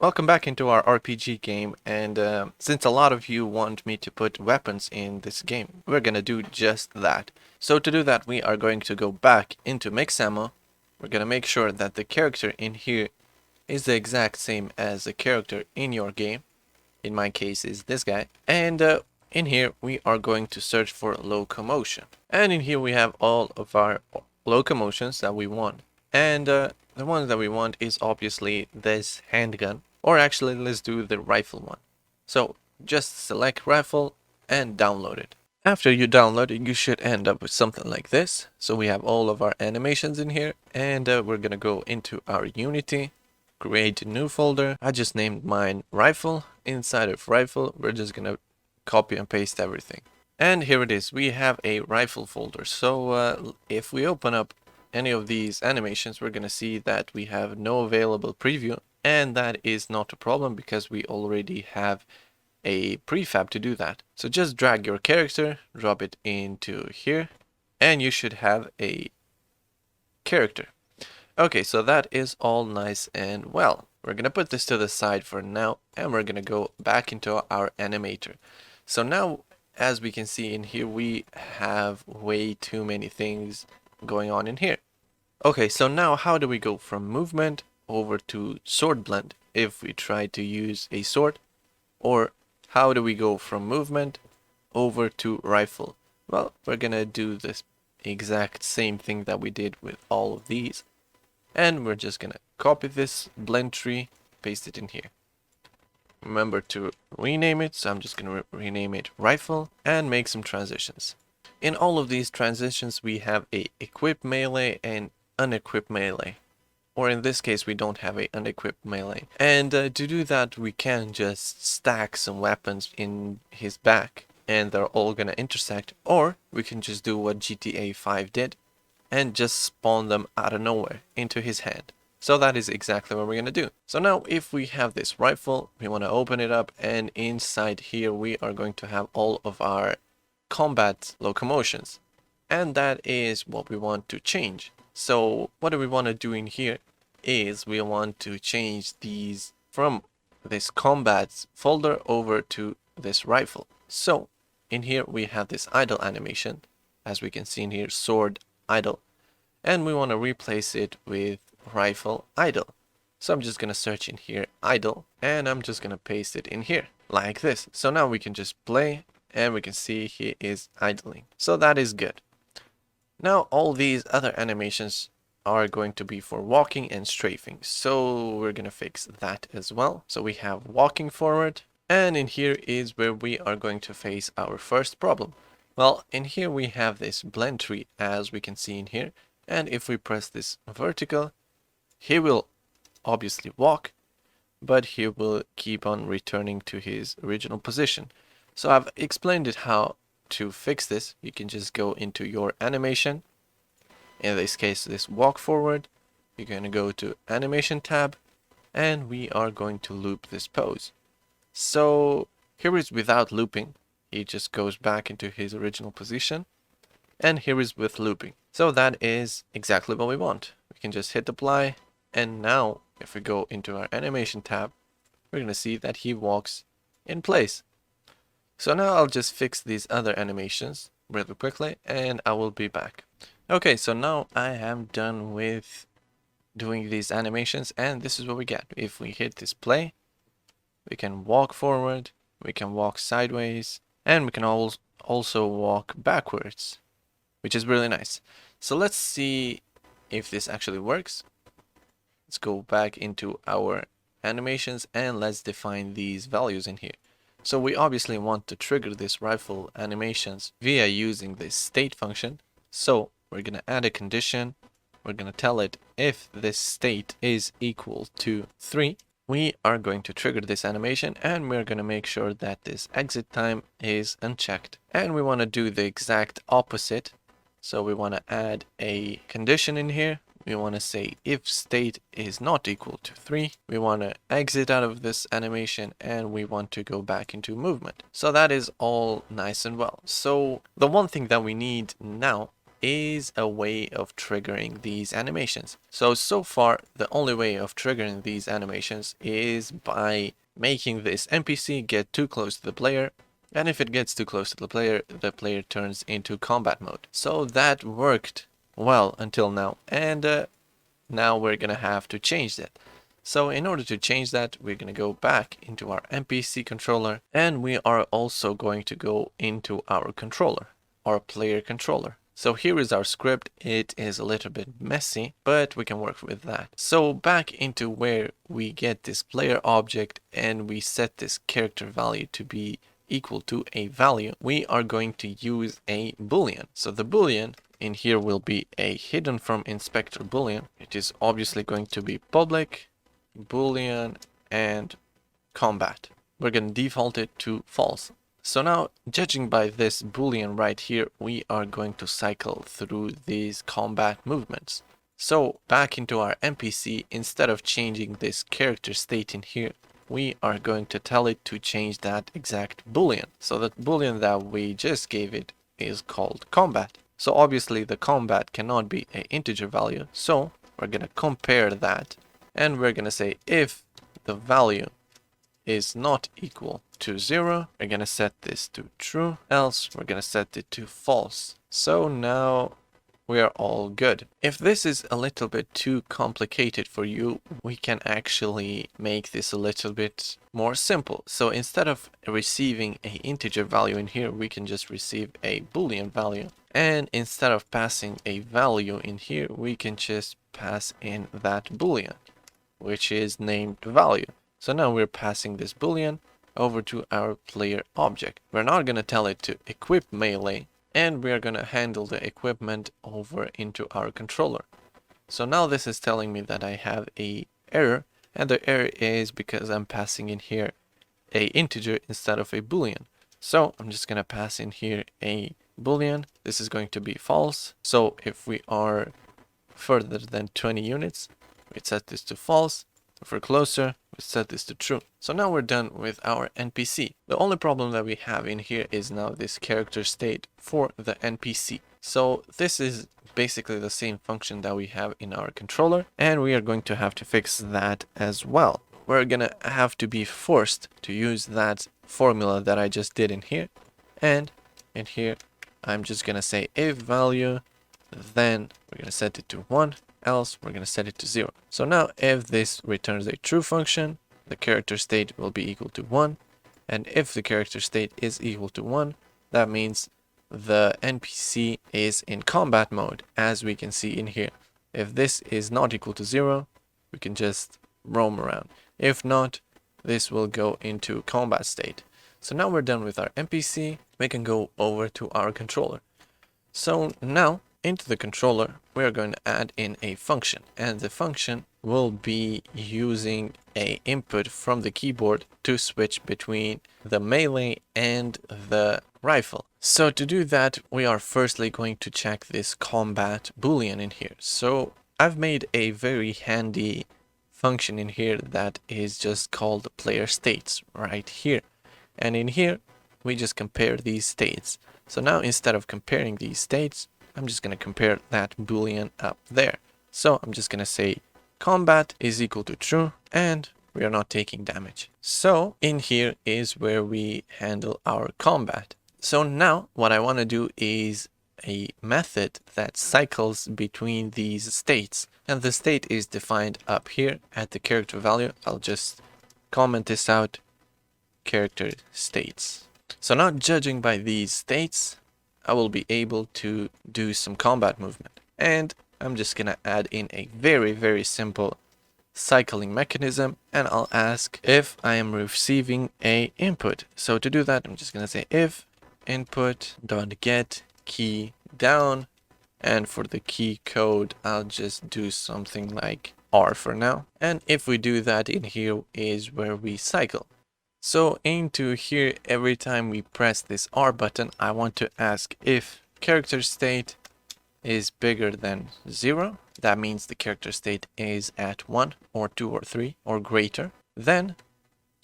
Welcome back into our RPG game, and since a lot of you want me to put weapons in this game, we're gonna do just that. So to do that, we are going to go back into Mix Ammo. We're gonna make sure that the character in here is the exact same as the character in your game. In my case is this guy. And in here we are going to search for locomotion. And in here we have all of our locomotions that we want. And the one that we want is obviously this handgun. Or actually, let's do the rifle one. So just select rifle and download it. After you download it, you should end up with something like this. So we have all of our animations in here, and we're gonna go into our Unity, create a new folder. I just named mine rifle. Inside of rifle, we're just gonna copy and paste everything. And here it is, we have a rifle folder. So if we open up any of these animations, we're gonna see that we have no available preview, and that is not a problem because we already have a prefab to do that. So just drag your character, drop it into here, and you should have a character. Okay, so that is all nice and well. We're gonna put this to the side for now, and we're gonna go back into our animator. So now, as we can see in here, we have way too many things going on in here. Okay, so now how do we go from movement over to sword blend if we try to use a sword? Or how do we go from movement over to rifle? Well, we're gonna do this exact same thing that we did with all of these. And we're just gonna copy this blend tree, paste it in here. Remember to rename it, so I'm just gonna rename it rifle and make some transitions. In all of these transitions, we have a equip melee and unequip melee. Or in this case, we don't have a unequipped melee. And to do that, we can just stack some weapons in his back and they're all gonna intersect. Or we can just do what GTA 5 did and just spawn them out of nowhere into his hand. So that is exactly what we're gonna do. So now if we have this rifle, we wanna open it up, and inside here we are going to have all of our combat locomotions. And that is what we want to change. So what do we want to do in here is we want to change these from this combat folder over to this rifle. So in here we have this idle animation, as we can see in here, sword idle, and we want to replace it with rifle idle. So I'm just going to search in here idle, and I'm just going to paste it in here like this. So now we can just play and we can see he is idling. So that is good. Now all these other animations are going to be for walking and strafing, so we're gonna fix that as well. So we have walking forward, and in here is where we are going to face our first problem. Well, in here we have this blend tree, as we can see in here, and if we press this vertical, he will obviously walk, but he will keep on returning to his original position. So I've explained it how to fix this. You can just go into your animation, in this case this walk forward. You're going to go to animation tab, and we are going to loop this pose. So here is without looping, he just goes back into his original position, and here is with looping. So that is exactly what we want. We can just hit apply, and now if we go into our animation tab, we're going to see that he walks in place. So now I'll just fix these other animations really quickly, and I will be back. Okay, so now I am done with doing these animations, and this is what we get. If we hit this play, we can walk forward, we can walk sideways, and we can also walk backwards, which is really nice. So let's see if this actually works. Let's go back into our animations and let's define these values in here. So we obviously want to trigger this rifle animations via using this state function. So we're going to add a condition. We're going to tell it if this state is equal to 3, we are going to trigger this animation, and we're going to make sure that this exit time is unchecked. And we want to do the exact opposite. So we want to add a condition in here. We want to say if state is not equal to 3, we want to exit out of this animation and we want to go back into movement. So that is all nice and well. So the one thing that we need now is a way of triggering these animations. So far, the only way of triggering these animations is by making this NPC get too close to the player. And if it gets too close to the player turns into combat mode. So that worked well until now. And now we're gonna have to change that. So in order to change that, we're going to go back into our NPC controller, and we are also going to go into our controller, our player controller. So here is our script. It is a little bit messy, but we can work with that. So back into where we get this player object and we set this character value to be equal to a value, we are going to use a boolean. So the boolean in here will be a hidden from inspector boolean. It is obviously going to be public boolean and combat. We're going to default it to false. So now, judging by this boolean right here, we are going to cycle through these combat movements. So back into our NPC, instead of changing this character state in here, we are going to tell it to change that exact boolean. So the boolean that we just gave it is called combat. So obviously the combat cannot be an integer value, so we're going to compare that. And we're going to say if the value is not equal to 0, we're going to set this to true, else we're going to set it to false. So now we are all good. If this is a little bit too complicated for you, we can actually make this a little bit more simple. So instead of receiving an integer value in here, we can just receive a boolean value. And instead of passing a value in here, we can just pass in that boolean, which is named value. So now we're passing this boolean over to our player object. We're not going to tell it to equip melee, and we are going to handle the equipment over into our controller. So now this is telling me that I have a error, and the error is because I'm passing in here a integer instead of a boolean. So I'm just going to pass in here a boolean. This is going to be false. So if we are further than 20 units, we set this to false. If we're closer, we set this to true. So now we're done with our NPC. The only problem that we have in here is now this character state for the NPC. So this is basically the same function that we have in our controller, and we are going to have to fix that as well. We're gonna have to be forced to use that formula that I just did in here, and in here I'm just gonna say if value, then we're gonna set it to 1, else we're going to set it to 0. So now if this returns a true function, the character state will be equal to 1. And if the character state is equal to 1, that means the NPC is in combat mode, as we can see in here. If this is not equal to 0, we can just roam around. If not, this will go into combat state. So now we're done with our NPC. We can go over to our controller. So now, into the controller, we are going to add in a function, and the function will be using a input from the keyboard to switch between the melee and the rifle. So to do that, we are firstly going to check this combat boolean in here. So I've made a very handy function in here that is just called player states right here. And in here, we just compare these states. So now instead of comparing these states, I'm just going to compare that boolean up there. So I'm just going to say combat is equal to true, and we are not taking damage. So in here is where we handle our combat. So now what I want to do is a method that cycles between these states, and the state is defined up here at the character value. I'll just comment this out, character states. So now judging by these states, I will be able to do some combat movement. And I'm just gonna add in a very, very simple cycling mechanism, and I'll ask if I am receiving a input. So to do that, I'm just gonna say if input.get key down, and for the key code, I'll just do something like R for now. And if we do that, in here is where we cycle. So into here, every time we press this R button, I want to ask if character state is bigger than 0. That means the character state is at 1 or 2 or 3 or greater. Then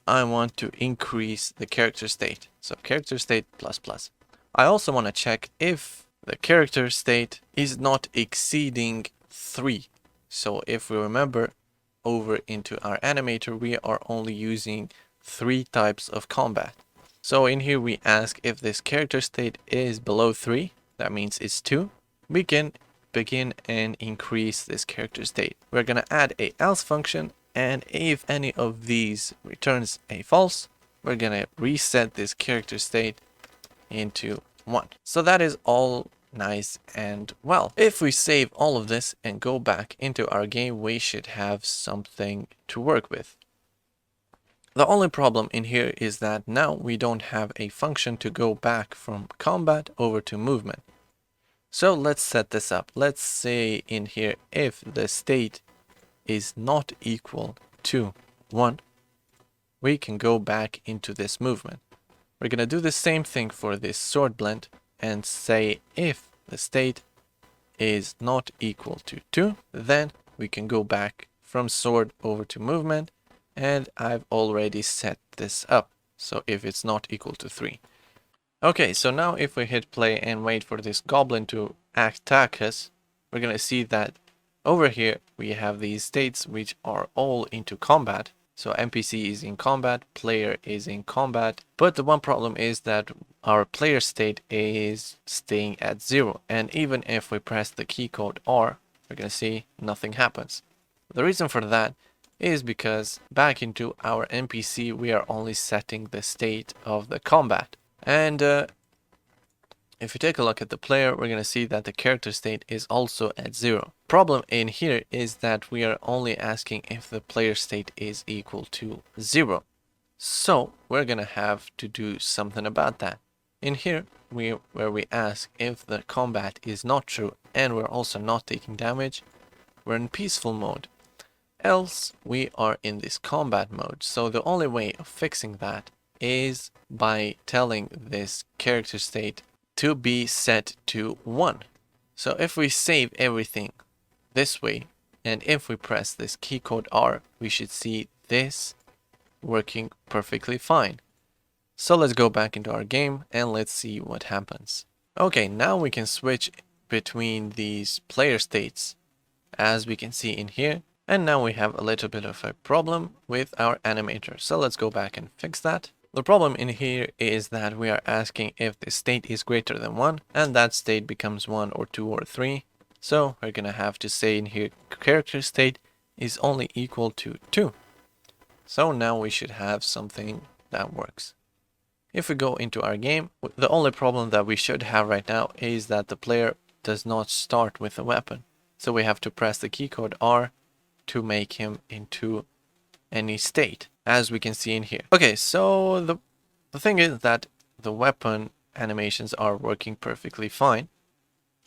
I want to increase the character state. So character state plus plus. I also want to check if the character state is not exceeding 3. So if we remember over into our animator, we are only using 3 types of combat. So in here we ask if this character state is below 3, that means it's 2. We can begin and increase this character state. We're gonna add a else function, and if any of these returns a false, we're gonna reset this character state into 1. So that is all nice and well. If we save all of this and go back into our game, we should have something to work with. The only problem in here is that now we don't have a function to go back from combat over to movement. So let's set this up. Let's say in here, if the state is not equal to 1, we can go back into this movement. We're going to do the same thing for this sword blend and say if the state is not equal to 2, then we can go back from sword over to movement, and I've already set this up. So if it's not equal to 3. Okay, so now if we hit play and wait for this goblin to attack us, we're going to see that over here we have these states which are all into combat. So NPC is in combat, player is in combat, but the one problem is that our player state is staying at 0, and even if we press the key code R, we're going to see nothing happens. The reason for that is because back into our NPC we are only setting the state of the combat. And if you take a look at the player, we're going to see that the character state is also at 0. Problem in here is that we are only asking if the player state is equal to 0. So we're going to have to do something about that. In here, where we ask if the combat is not true and we're also not taking damage, we're in peaceful mode. Else, we are in this combat mode. So the only way of fixing that is by telling this character state to be set to 1. So if we save everything this way, and if we press this key code R, we should see this working perfectly fine. So let's go back into our game and let's see what happens. Okay, now we can switch between these player states, as we can see in here. And now we have a little bit of a problem with our animator. So let's go back and fix that. The problem in here is that we are asking if the state is greater than 1, and that state becomes 1 or 2 or 3. So we're gonna have to say in here character state is only equal to 2. So now we should have something that works. If we go into our game, the only problem that we should have right now is that the player does not start with a weapon. So we have to press the key code R to make him into any state, as we can see in here. Okay, so the thing is that the weapon animations are working perfectly fine.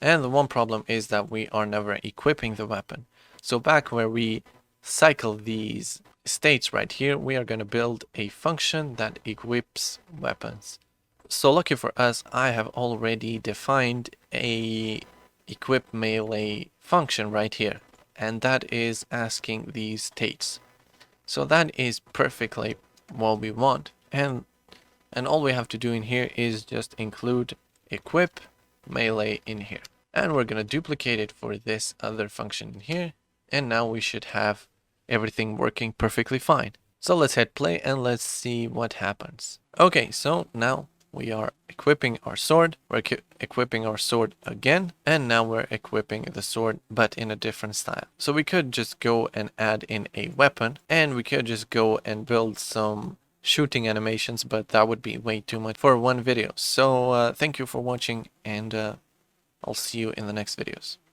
And the one problem is that we are never equipping the weapon. So back where we cycle these states right here, we are going to build a function that equips weapons. So lucky for us, I have already defined a equip melee function right here. And that is asking these states. So that is perfectly what we want. And all we have to do in here is just include equip melee in here. And we're going to duplicate it for this other function in here. And now we should have everything working perfectly fine. So let's hit play and let's see what happens. Okay, so now we are equipping our sword. We're equipping our sword again. And now we're equipping the sword, but in a different style. So we could just go and add in a weapon. And we could just go and build some shooting animations, but that would be way too much for one video. So thank you for watching, and I'll see you in the next videos.